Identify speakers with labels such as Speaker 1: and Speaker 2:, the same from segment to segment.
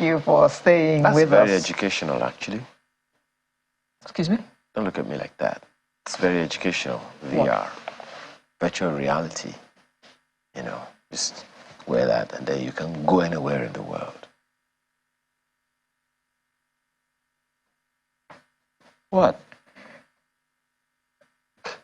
Speaker 1: you for staying with us.
Speaker 2: That's very educational, actually.
Speaker 1: Excuse me?
Speaker 2: Don't look at me like that. It's very educational. VR, virtual reality. You know, just wear that and then you can go anywhere in the world. What?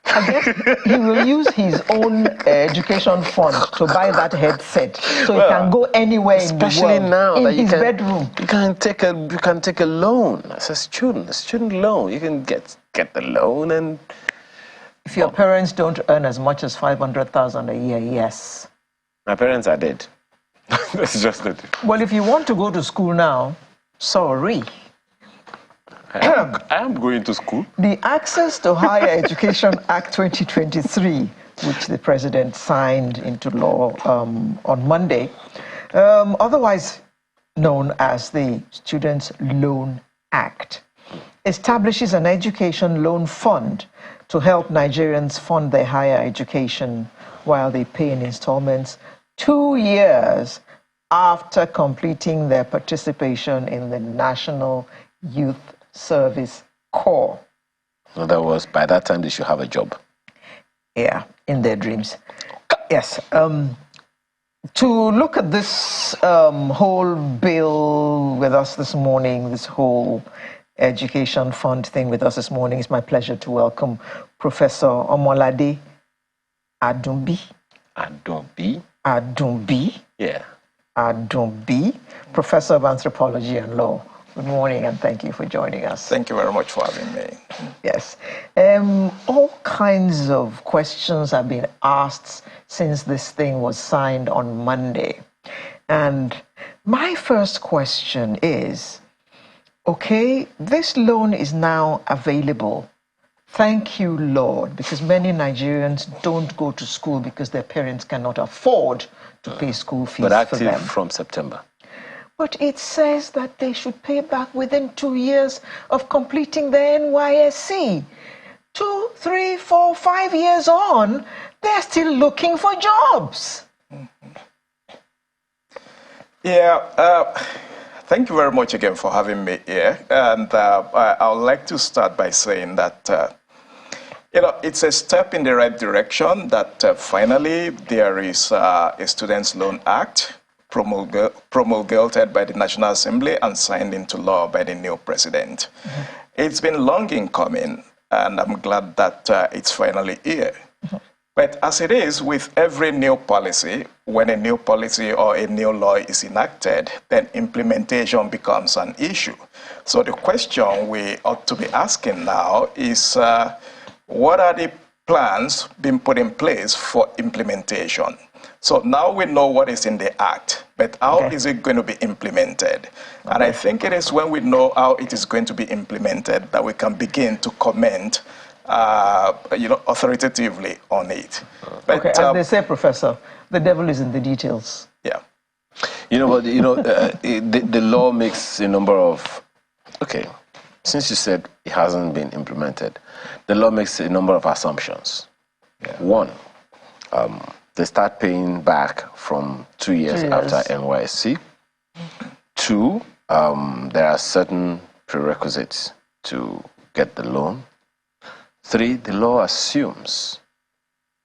Speaker 1: I guess he will use his own education fund to buy that headset, so he can go anywhere in the world.
Speaker 2: Especially now
Speaker 1: in
Speaker 2: that
Speaker 1: his bedroom.
Speaker 2: You can take a loan as a student loan. You can get the loan, and
Speaker 1: if your parents don't earn as much as 500,000 a year, yes.
Speaker 2: My parents are dead. That's just it.
Speaker 1: Well, if you want to go to school now, sorry.
Speaker 2: I am going to school.
Speaker 1: The Access to Higher Education Act 2023, which the president signed into law on Monday, otherwise known as the Students' Loan Act, establishes an education loan fund to help Nigerians fund their higher education while they pay in installments 2 years after completing their participation in the National Youth Service Corps.
Speaker 2: In other words, by that time they should have a job.
Speaker 1: Yeah, in their dreams. Yes. To look at this whole bill with us this morning, this whole education fund thing with us this morning, it's my pleasure to welcome Professor Omolade Adunbi. Adunbi.
Speaker 2: Yeah.
Speaker 1: Adunbi, Professor of Anthropology and Law. Good morning, and thank you for joining us.
Speaker 3: Thank you very much for having me.
Speaker 1: Yes. All kinds of questions have been asked since this thing was signed on Monday. And my first question is, okay, this loan is now available. Thank you, Lord, because many Nigerians don't go to school because their parents cannot afford to pay school fees
Speaker 2: but
Speaker 1: for them.
Speaker 2: active from September.
Speaker 1: But it says that they should pay back within 2 years of completing their NYSC. 2, 3, 4, 5 years on, they're still looking for jobs.
Speaker 3: Yeah, thank you very much again for having me here. And I would like to start by saying that, it's a step in the right direction that finally there is a Students' Loan Act promulgated by the National Assembly and signed into law by the new president. Mm-hmm. It's been long in coming, and I'm glad that it's finally here. Mm-hmm. But as it is with every new policy, when a new policy or a new law is enacted, then implementation becomes an issue. So the question we ought to be asking now is, what are the plans being put in place for implementation? So now we know what is in the Act, but how is it going to be implemented? And I think it is when we know how it is going to be implemented that we can begin to comment, authoritatively on it. But,
Speaker 1: as they say, Professor, the devil is in the details.
Speaker 3: Yeah.
Speaker 2: The law makes a number of, since you said it hasn't been implemented, the law makes a number of assumptions. Yeah. One, they start paying back from 2 years after NYSC. 2, there are certain prerequisites to get the loan. 3, the law assumes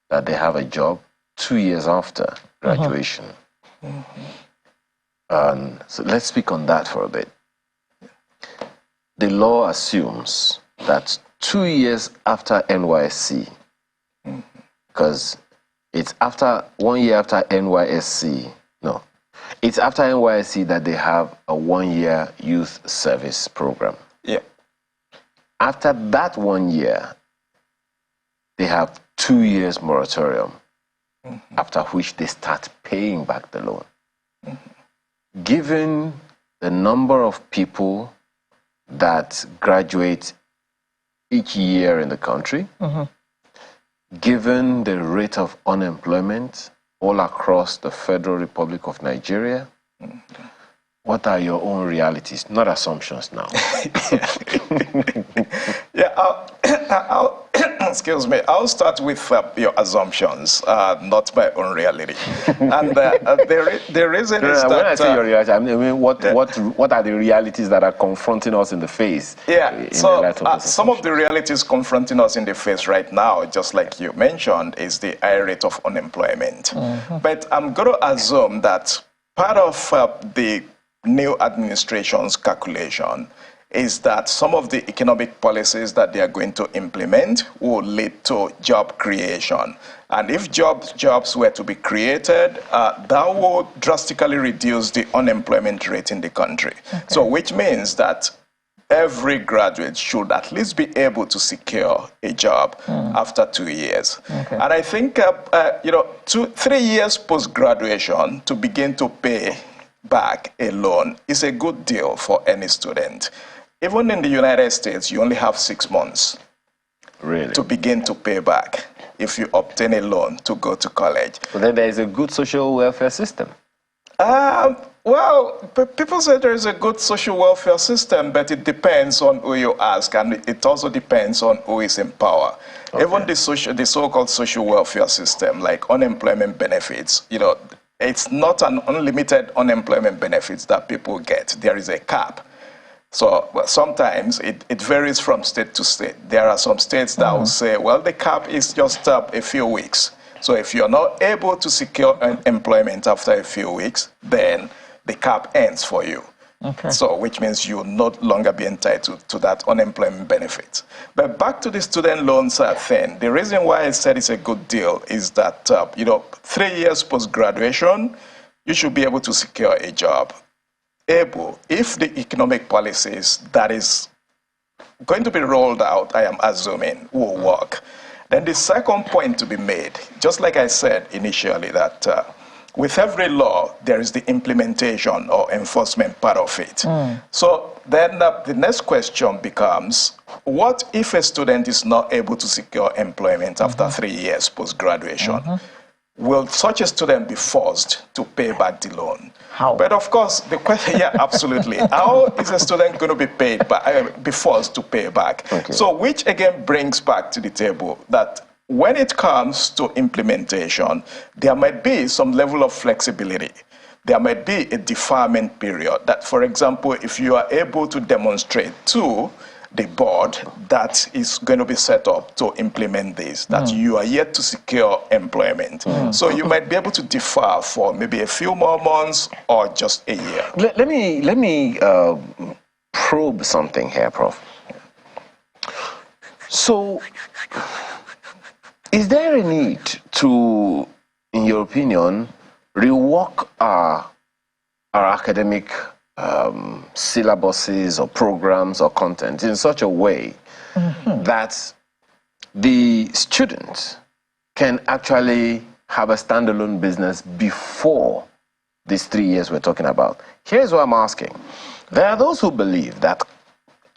Speaker 2: that they have a job 2 years after graduation. So let's speak on that for a bit. The law assumes that 2 years after NYSC, because it's after 1 year after NYSC. No, it's after NYSC that they have a 1-year youth service program.
Speaker 3: Yeah.
Speaker 2: After that 1 year, they have 2 years moratorium, after which they start paying back the loan. Given the number of people that graduate each year in the country, given the rate of unemployment all across the Federal Republic of Nigeria, what are your own realities? Not assumptions now.
Speaker 3: Yeah, Excuse me. I'll start with your assumptions, not my own reality. And the reason is that...
Speaker 2: When I say your reality, I mean, what are the realities that are confronting us in the face?
Speaker 3: Yeah, so some of the realities confronting us in the face right now, just like you mentioned, is the high rate of unemployment. But I'm going to assume that part of the new administration's calculation is that some of the economic policies that they are going to implement will lead to job creation. And if jobs were to be created, that will drastically reduce the unemployment rate in the country. Okay. So which means that every graduate should at least be able to secure a job after 2 years. Okay. And I think, 3 years post-graduation to begin to pay back a loan is a good deal for any student. Even in the United States, you only have 6 months to begin to pay back if you obtain a loan to go to college.
Speaker 2: But then there is a good social welfare system.
Speaker 3: Well, people say there is a good social welfare system, but it depends on who you ask, and it also depends on who is in power. Okay. Even the so-called social welfare system, like unemployment benefits, it's not an unlimited unemployment benefits that people get. There is a cap. So sometimes it varies from state to state. There are some states that will say, well, the cap is just a few weeks. So if you're not able to secure employment after a few weeks, then the cap ends for you. Okay. So which means you'll no longer be entitled to that unemployment benefit. But back to the student loans thing, the reason why I said it's a good deal is that, 3 years post-graduation, you should be able to secure a job. If the economic policies that is going to be rolled out, I am assuming, will work. Then the second point to be made, just like I said initially, that with every law, there is the implementation or enforcement part of it. So then the next question becomes, what if a student is not able to secure employment after 3 years post-graduation? Will such a student be forced to pay back the loan?
Speaker 1: How?
Speaker 3: But of course, the question, yeah, absolutely. How is a student going to be forced to pay back? Okay. So which again brings back to the table that when it comes to implementation, there might be some level of flexibility. There might be a deferment period that, for example, if you are able to demonstrate to the board that is going to be set up to implement this, that you are yet to secure employment. So you might be able to defer for maybe a few more months or just a year.
Speaker 2: Let me probe something here, Prof. So, is there a need to, in your opinion, rework our academic syllabuses or programs or content in such a way that the students can actually have a standalone business before these 3 years we're talking about? Here's what I'm asking. There are those who believe that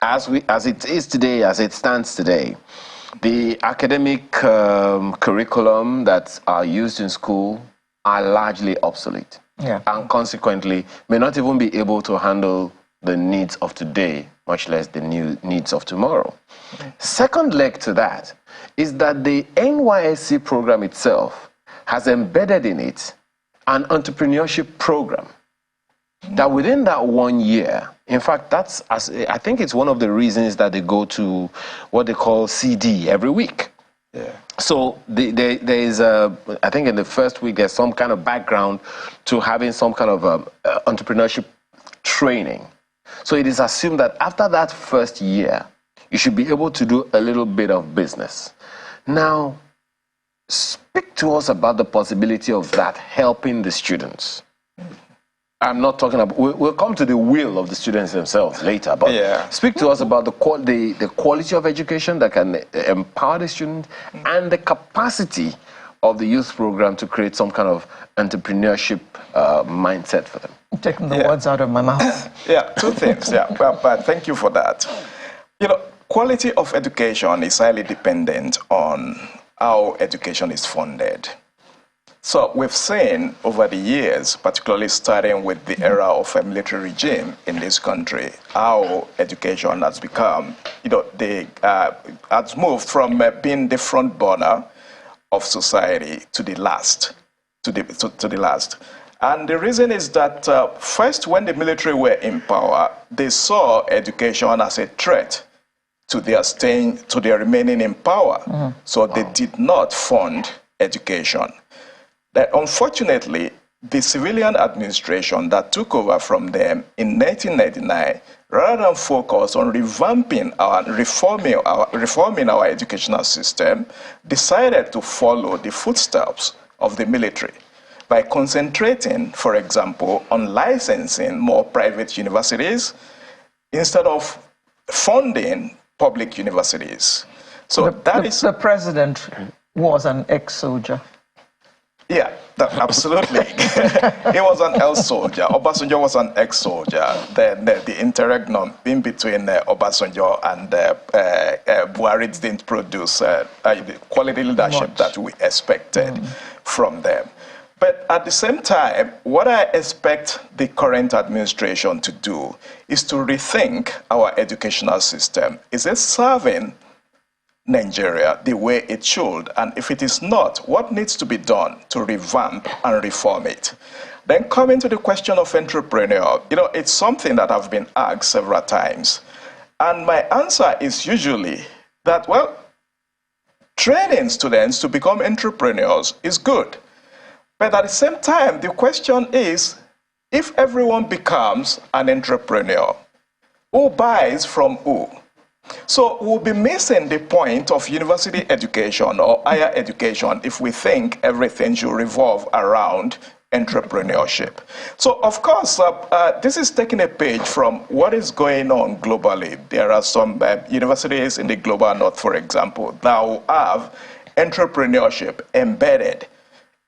Speaker 2: as it is today, as it stands today, the academic curriculum that are used in school are largely obsolete. Yeah. And consequently may not even be able to handle the needs of today, much less the new needs of tomorrow. Second leg to that is that the NYSC program itself has embedded in it an entrepreneurship program that within that 1 year, in fact, I think it's one of the reasons that they go to what they call CD every week. Yeah. So there is I think in the first week there's some kind of background to having some kind of entrepreneurship training. So it is assumed that after that first year, you should be able to do a little bit of business. Now, speak to us about the possibility of that helping the students. I'm not talking about, we'll come to the will of the students themselves later, but speak to us about the quality of education that can empower the students and the capacity of the youth program to create some kind of entrepreneurship mindset for them.
Speaker 1: Taking the words out of my mouth.
Speaker 3: Two things, but thank you for that. Quality of education is highly dependent on how education is funded. So we've seen over the years, particularly starting with the era of a military regime in this country, how education has become, has moved from being the front burner of society to the last, to the last. And the reason is that first, when the military were in power, they saw education as a threat to their remaining in power. So they did not fund education. That unfortunately, the civilian administration that took over from them in 1999, rather than focus on reforming our educational system, decided to follow the footsteps of the military by concentrating, for example, on licensing more private universities instead of funding public universities. So
Speaker 1: the president was an ex-soldier.
Speaker 3: Yeah, absolutely. He was an ex-soldier. Obasanjo was an ex-soldier. Then the interregnum in between Obasanjo and Buhari didn't produce the quality leadership that we expected from them. But at the same time, what I expect the current administration to do is to rethink our educational system. Is it serving Nigeria the way it should? And if it is not, what needs to be done to revamp and reform it? Then coming to the question of entrepreneur, it's something that I've been asked several times. And my answer is usually that, well, training students to become entrepreneurs is good. But at the same time, the question is, if everyone becomes an entrepreneur, who buys from who? So we'll be missing the point of university education or higher education if we think everything should revolve around entrepreneurship. So, of course, this is taking a page from what is going on globally. There are some universities in the global north, for example, that will have entrepreneurship embedded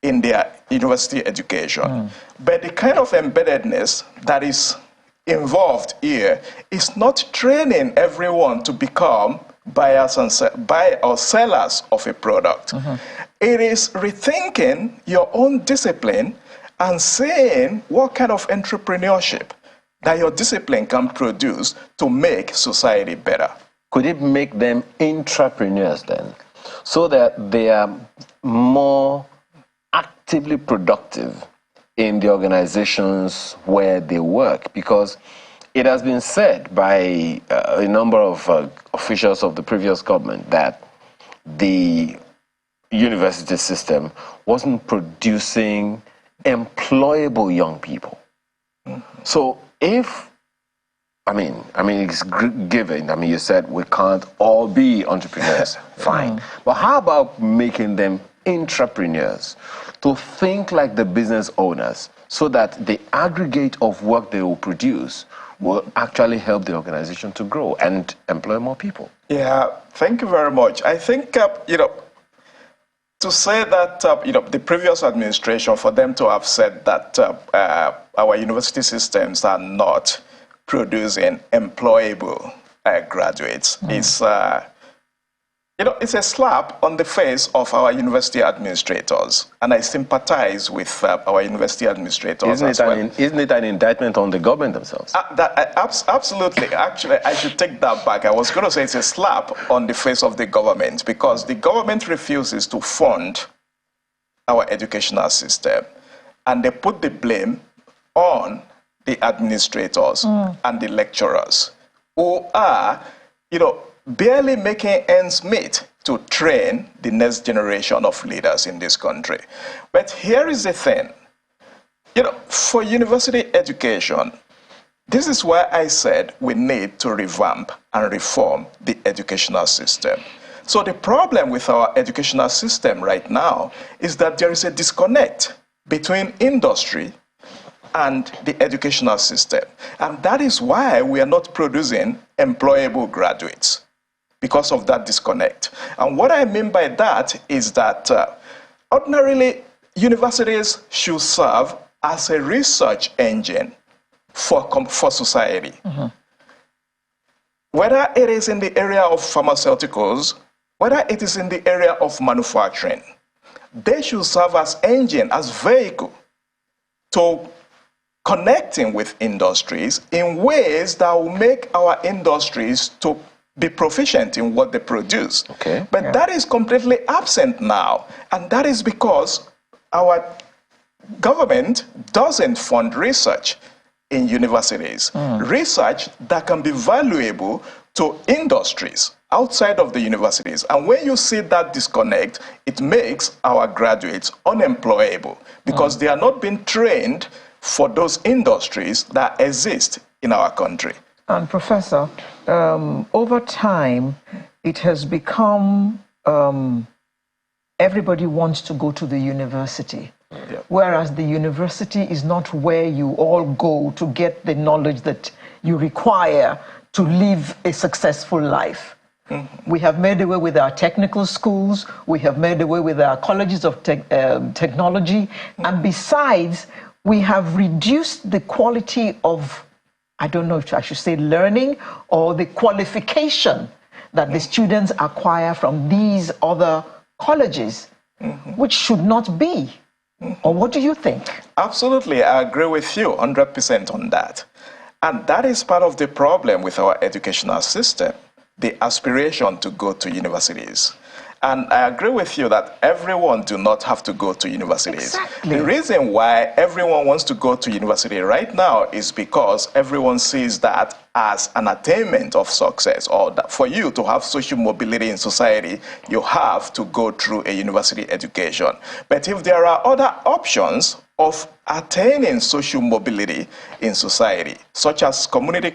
Speaker 3: in their university education. But the kind of embeddedness that is involved here is not training everyone to become buyers and buy or sellers of a product. It is rethinking your own discipline and seeing what kind of entrepreneurship that your discipline can produce to make society better.
Speaker 2: Could it make them intrapreneurs then, so that they are more actively productive in the organizations where they work? Because it has been said by a number of officials of the previous government that the university system wasn't producing employable young people. So if, it's given, you said we can't all be entrepreneurs, fine. But how about making them intrapreneurs, to think like the business owners, so that the aggregate of work they will produce will actually help the organization to grow and employ more people? Yeah,
Speaker 3: thank you very much. I think, to say that, the previous administration, for them to have said that our university systems are not producing employable graduates is, it's a slap on the face of our university administrators. And I sympathize with our university administrators
Speaker 2: Isn't it an indictment on the government themselves?
Speaker 3: Absolutely. Actually, I should take that back. I was going to say it's a slap on the face of the government, because the government refuses to fund our educational system. And they put the blame on the administrators and the lecturers, who are, barely making ends meet to train the next generation of leaders in this country. But here is the thing. For university education, this is why I said we need to revamp and reform the educational system. So the problem with our educational system right now is that there is a disconnect between industry and the educational system. And that is why we are not producing employable graduates, because of that disconnect. And what I mean by that is that ordinarily, universities should serve as a research engine for society. Whether it is in the area of pharmaceuticals, whether it is in the area of manufacturing, they should serve as engine, as vehicle to connecting with industries in ways that will make our industries to be proficient in what they produce.
Speaker 2: Okay.
Speaker 3: But that is completely absent now. And that is because our government doesn't fund research in universities. Research that can be valuable to industries outside of the universities. And when you see that disconnect, it makes our graduates unemployable because they are not being trained for those industries that exist in our country.
Speaker 1: And Professor, over time, it has become everybody wants to go to the university.
Speaker 3: Yeah.
Speaker 1: Whereas the university is not where you all go to get the knowledge that you require to live a successful life. We have made away with our technical schools. We have made away with our colleges of technology. And besides, we have reduced the quality of, I don't know if I should say learning, or the qualification that the students acquire from these other colleges, which should not be. Or what do you think?
Speaker 3: Absolutely, I agree with you 100% on that. And that is part of the problem with our educational system, the aspiration to go to universities. And I agree with you that everyone do not have to go to universities.
Speaker 1: Exactly.
Speaker 3: The reason why everyone wants to go to university right now is because everyone sees that as an attainment of success, or that for you to have social mobility in society, you have to go through a university education. But if there are other options of attaining social mobility in society, such as community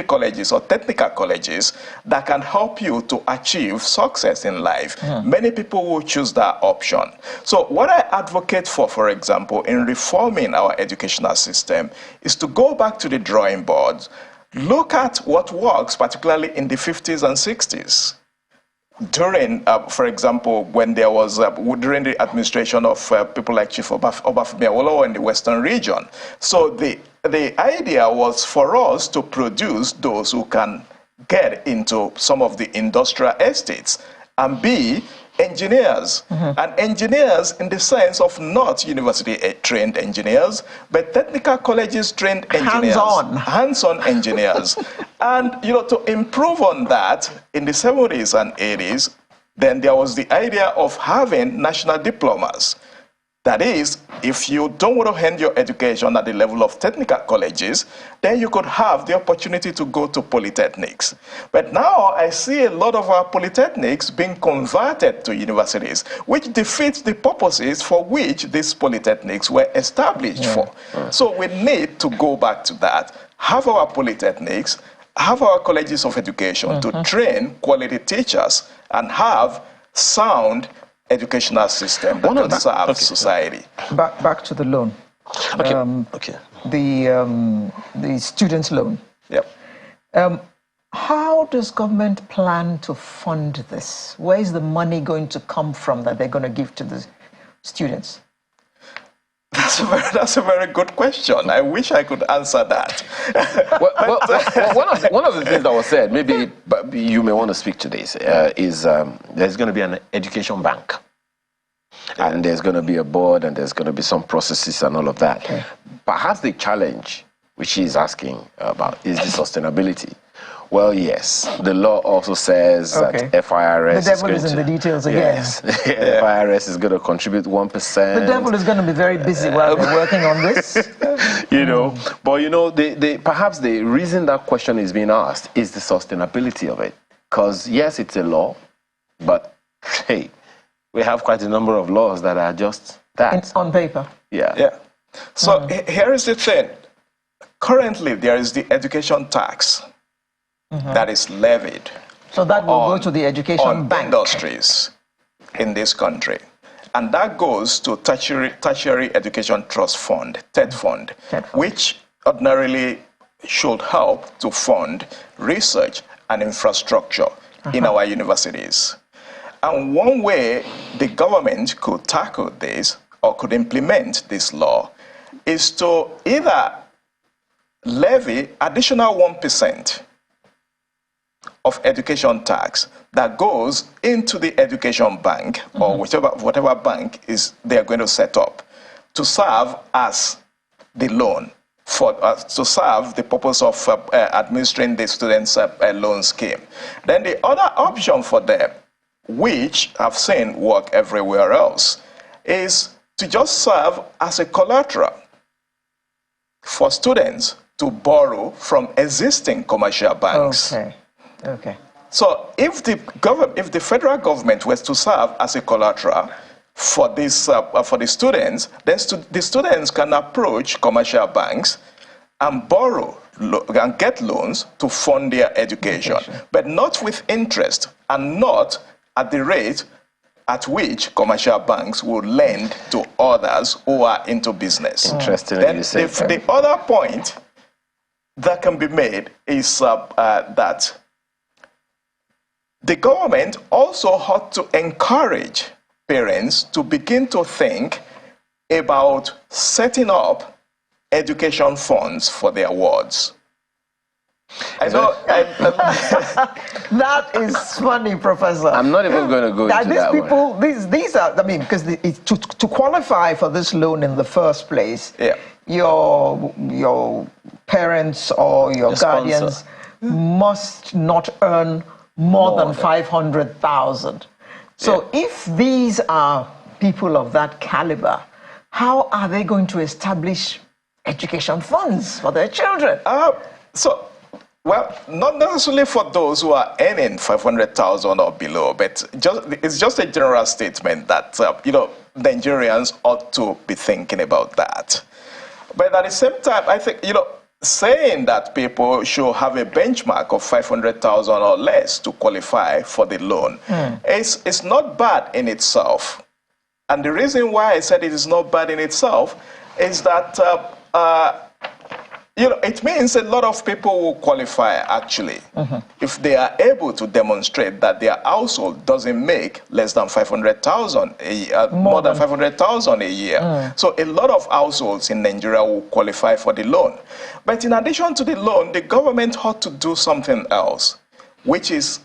Speaker 3: colleges or technical colleges that can help you to achieve success in life, many people will choose that option. So what I advocate for example, in reforming our educational system is to go back to the drawing board, look at what works, particularly in the 50s and 60s. During, for example, when there was, during the administration of people like Chief Obafemi Awolowo in the Western region. So the idea was for us to produce those who can get into some of the industrial estates and be engineers. And engineers in the sense of not university-trained engineers, but technical colleges-trained engineers. Hands-on engineers. And, you know, to improve on that, in the 70s and 80s, then there was the idea of having national diplomas. That is, if you don't want to end your education at the level of technical colleges, then you could have the opportunity to go to polytechnics. But now I see a lot of our polytechnics being converted to universities, which defeats the purposes for which these polytechnics were established for. So we need to go back to that, have our polytechnics, have our colleges of education to train quality teachers and have sound educational system that can serve society.
Speaker 1: Back to the loan. The students' loan.
Speaker 3: Yep.
Speaker 1: How does government plan to fund this? Where is the money going to come from that they're going to give to the students?
Speaker 3: That's a very good question. I wish I could answer that.
Speaker 2: One of the things that was said, maybe you may want to speak to this, is there's going to be an education bank. And there's going to be a board, and there's going to be some processes and all of that.
Speaker 1: Okay.
Speaker 2: Perhaps the challenge, which he's asking about, is the sustainability. Well, yes. The law also says that FIRS
Speaker 1: the devil is in the details again.
Speaker 2: Yes. FIRS is going to contribute 1%.
Speaker 1: The devil is going to be very busy while we're working on this.
Speaker 2: You know, but you know, perhaps the reason that question is being asked is the sustainability of it. Because yes, it's a law, but hey, we have quite a number of laws that are just that.
Speaker 1: It's on paper.
Speaker 3: Yeah. So here is the thing. Currently, there is the education tax that is levied.
Speaker 1: So that will go to the education bank.
Speaker 3: Industries in this country. And that goes to tertiary education trust fund, TED fund, which ordinarily should help to fund research and infrastructure in our universities. And one way the government could tackle this or could implement this law is to either levy additional 1% of education tax that goes into the education bank or whatever bank is they are going to set up to serve as the loan to serve the purpose of administering the students' loan scheme. Then the other option for them, which I've seen work everywhere else, is to just serve as a collateral for students to borrow from existing commercial banks.
Speaker 1: Okay.
Speaker 3: So if the federal government was to serve as a collateral for this for the students, then the students can approach commercial banks and borrow and get loans to fund their education, but not with interest and not at the rate at which commercial banks will lend to others who are into business.
Speaker 2: Interesting.
Speaker 3: Then the other point that can be made is that the government also ought to encourage parents to begin to think about setting up education funds for their wards.
Speaker 1: That is funny, Professor.
Speaker 2: I'm not even going to go into
Speaker 1: these
Speaker 2: that
Speaker 1: people,
Speaker 2: one.
Speaker 1: These are, I mean, because to qualify for this loan in the first place, your parents or your guardians must not earn more than 500,000. So if these are people of that caliber, how are they going to establish education funds for their children?
Speaker 3: Well, not necessarily for those who are earning 500,000 or below, but it's just a general statement that Nigerians ought to be thinking about that. But at the same time, I think saying that people should have a benchmark of 500,000 or less to qualify for the loan is not bad in itself. And the reason why I said it is not bad in itself is that it means a lot of people will qualify actually if they are able to demonstrate that their household doesn't make less than 500,000 more than 500,000 a year. So a lot of households in Nigeria will qualify for the loan. But in addition to the loan, the government ought to do something else, which is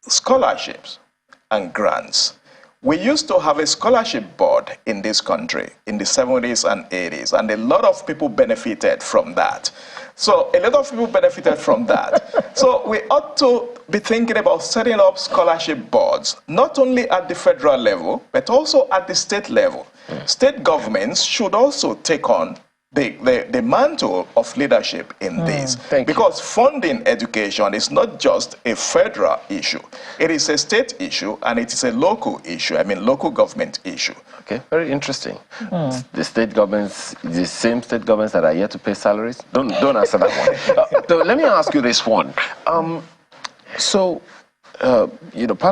Speaker 3: scholarships and grants. We used to have a scholarship board in this country in the 70s and 80s, and a lot of people benefited from that. So So we ought to be thinking about setting up scholarship boards, not only at the federal level, but also at the state level. State governments should also take on the mantle of leadership in this. Because funding education is not just a federal issue. It is a state issue and it is a local issue. I mean, local government issue.
Speaker 2: Okay, very interesting. The state governments, the same state governments that are yet to pay salaries? Don't answer that one. So let me ask you this one. Part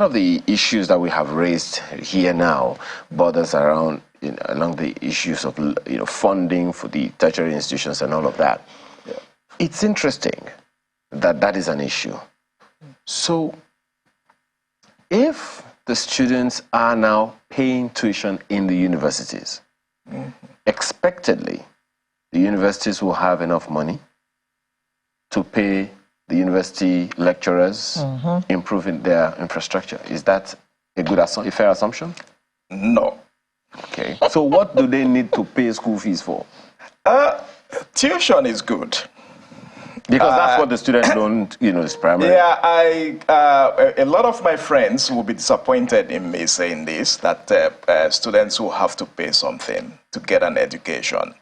Speaker 2: of the issues that we have raised here now borders around along the issues of funding for the tertiary institutions and all of that. It's interesting that that is an issue. So if the students are now paying tuition in the universities, expectedly the universities will have enough money to pay the university lecturers, improving their infrastructure. Is that a fair assumption?
Speaker 3: No.
Speaker 2: Okay. So what do they need to pay school fees for?
Speaker 3: Tuition is good.
Speaker 2: Because that's what the student loan, is primary.
Speaker 3: Yeah, a lot of my friends will be disappointed in me saying this, that students will have to pay something to get an education.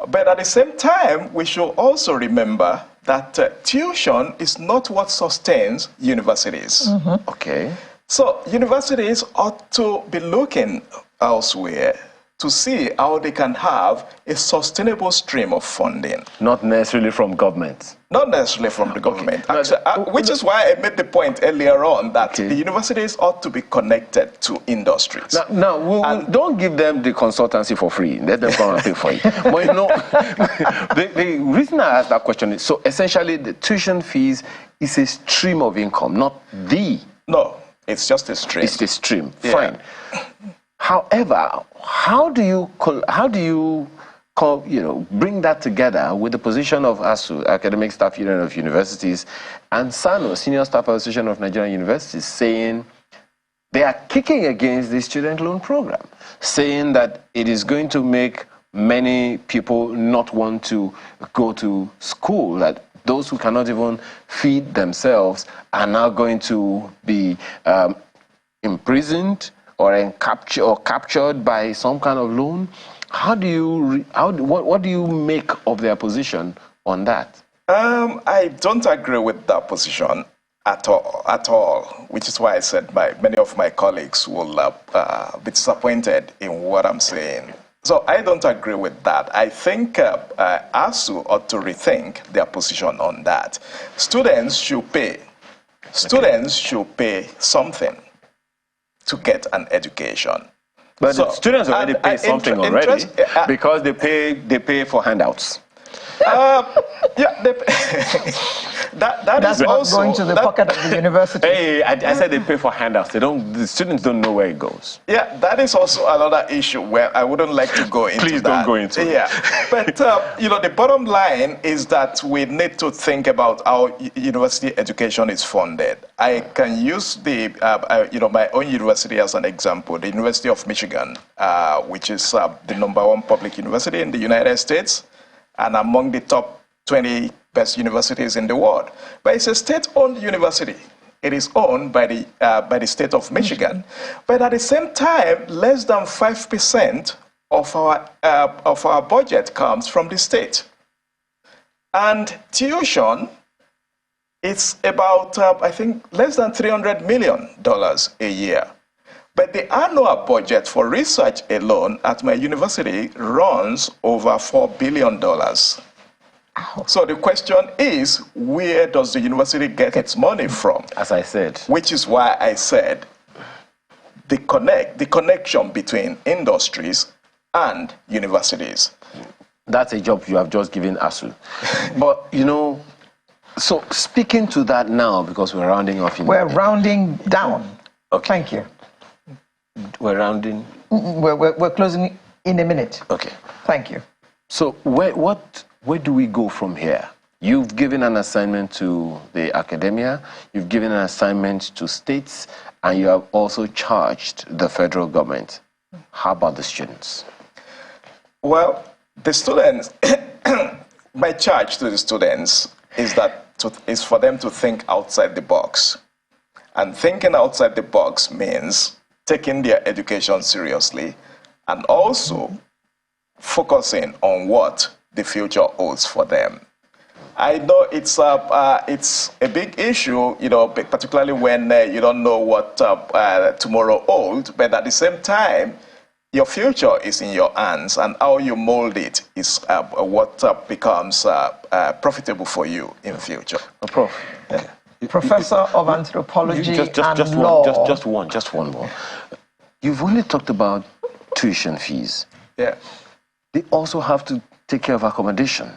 Speaker 3: But at the same time, we should also remember that tuition is not what sustains universities.
Speaker 2: Okay.
Speaker 3: So universities ought to be looking elsewhere to see how they can have a sustainable stream of funding.
Speaker 2: Not necessarily from government.
Speaker 3: Not necessarily from the government. Actually, which is why I made the point earlier on that the universities ought to be connected to industries.
Speaker 2: Now don't give them the consultancy for free. Let them come and pay for it. But the reason I asked that question is, so essentially the tuition fees is a stream of income, not the...
Speaker 3: No, it's just a stream.
Speaker 2: It's a stream, fine. However, how do you bring that together with the position of ASU, Academic Staff Union of Universities, and SANO, Senior Staff Association of Nigerian Universities, saying they are kicking against the student loan program, saying that it is going to make many people not want to go to school, that those who cannot even feed themselves are now going to be imprisoned or captured by some kind of loan. What do you make of their position on that?
Speaker 3: I don't agree with that position at all, which is why I said many of my colleagues will be disappointed in what I'm saying. So I don't agree with that. I think ASU ought to rethink their position on that. Students should pay. Students should pay something to get an education.
Speaker 2: But the students already pay something already because they pay for handouts.
Speaker 3: Yeah,
Speaker 1: that's
Speaker 3: is
Speaker 1: not
Speaker 3: also
Speaker 1: going to the pocket of the university.
Speaker 2: Hey, I said they pay for handouts. The students don't know where it goes.
Speaker 3: Yeah, that is also another issue where I wouldn't like to go into.
Speaker 2: Please
Speaker 3: that.
Speaker 2: don't go into it.
Speaker 3: Yeah, but the bottom line is that we need to think about how university education is funded. I can use my own university as an example, the University of Michigan, which is the #1 public university in the United States, and among the top 20 best universities in the world. But it's a state-owned university. It is owned by the state of Michigan. But at the same time, less than 5% of our budget comes from the state. And tuition, it's about, I think, less than $300 million a year. But the annual budget for research alone at my university runs over $4 billion. So the question is, where does the university get its money from?
Speaker 2: As I said.
Speaker 3: Which is why I said the connection between industries and universities.
Speaker 2: That's a job you have just given ASU. But, so speaking to that now, because we're rounding off.
Speaker 1: We're rounding down.
Speaker 2: Okay.
Speaker 1: Thank you.
Speaker 2: We're rounding?
Speaker 1: We're closing in a minute.
Speaker 2: Okay.
Speaker 1: Thank you.
Speaker 2: So where do we go from here? You've given an assignment to the academia, you've given an assignment to states, and you have also charged the federal government. How about the students?
Speaker 3: Well, the students, my charge to the students is for them to think outside the box. And thinking outside the box means taking their education seriously and also focusing on what the future holds for them. I know it's a big issue, particularly when you don't know what tomorrow holds, but at the same time, your future is in your hands, and how you mold it is what becomes profitable for you in future.
Speaker 2: Prof.
Speaker 3: Yeah.
Speaker 1: Professor of Anthropology and
Speaker 2: Law.
Speaker 1: Just
Speaker 2: one more. You've only talked about tuition fees.
Speaker 3: Yeah.
Speaker 2: They also have to take care of accommodation,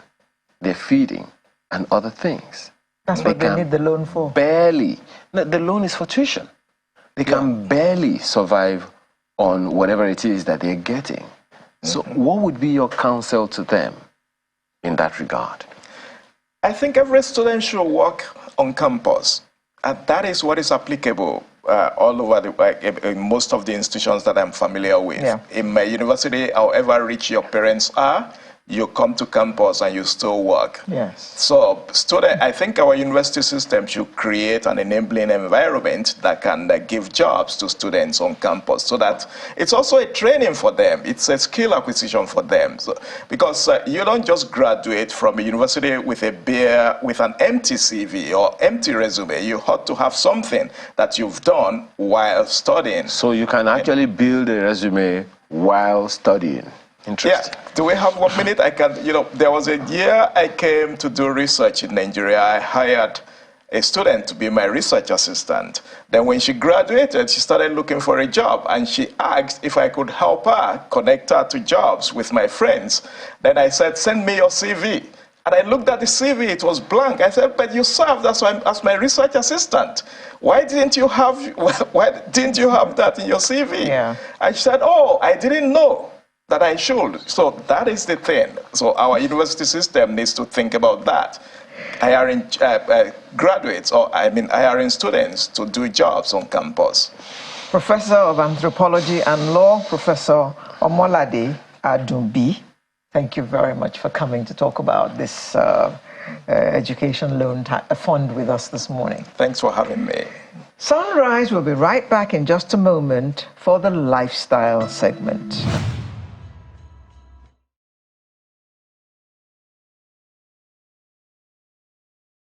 Speaker 2: their feeding, and other things.
Speaker 1: That's what they need the loan for.
Speaker 2: Barely. No, the loan is for tuition. They can barely survive on whatever it is that they're getting. So what would be your counsel to them in that regard?
Speaker 3: I think every student should work on campus. And that is what is applicable all over in most of the institutions that I'm familiar with. Yeah. In my university, however rich your parents are, you come to campus and you still work.
Speaker 1: Yes.
Speaker 3: So I think our university system should create an enabling environment that can give jobs to students on campus, so that it's also a training for them. It's a skill acquisition for them. So, because you don't just graduate from a university with an empty CV or empty resume. You ought to have something that you've done while studying.
Speaker 2: So you can actually build a resume while studying. Interesting.
Speaker 3: Yeah. Do we have 1 minute? I can, there was a year I came to do research in Nigeria. I hired a student to be my research assistant. Then when she graduated, she started looking for a job, and she asked if I could help her connect her to jobs with my friends. Then I said, send me your CV. And I looked at the CV, it was blank. I said, but you served as my research assistant. Why didn't you have that in your CV?
Speaker 1: Yeah.
Speaker 3: And she said, oh, I didn't know. that I should. So that is the thing. So our university system needs to think about that. Hiring graduates, or hiring students to do jobs on campus.
Speaker 1: Professor of Anthropology and Law, Professor Omolade Adumbi, thank you very much for coming to talk about this education loan fund with us this morning.
Speaker 3: Thanks for having me.
Speaker 1: Sunrise will be right back in just a moment for the lifestyle segment.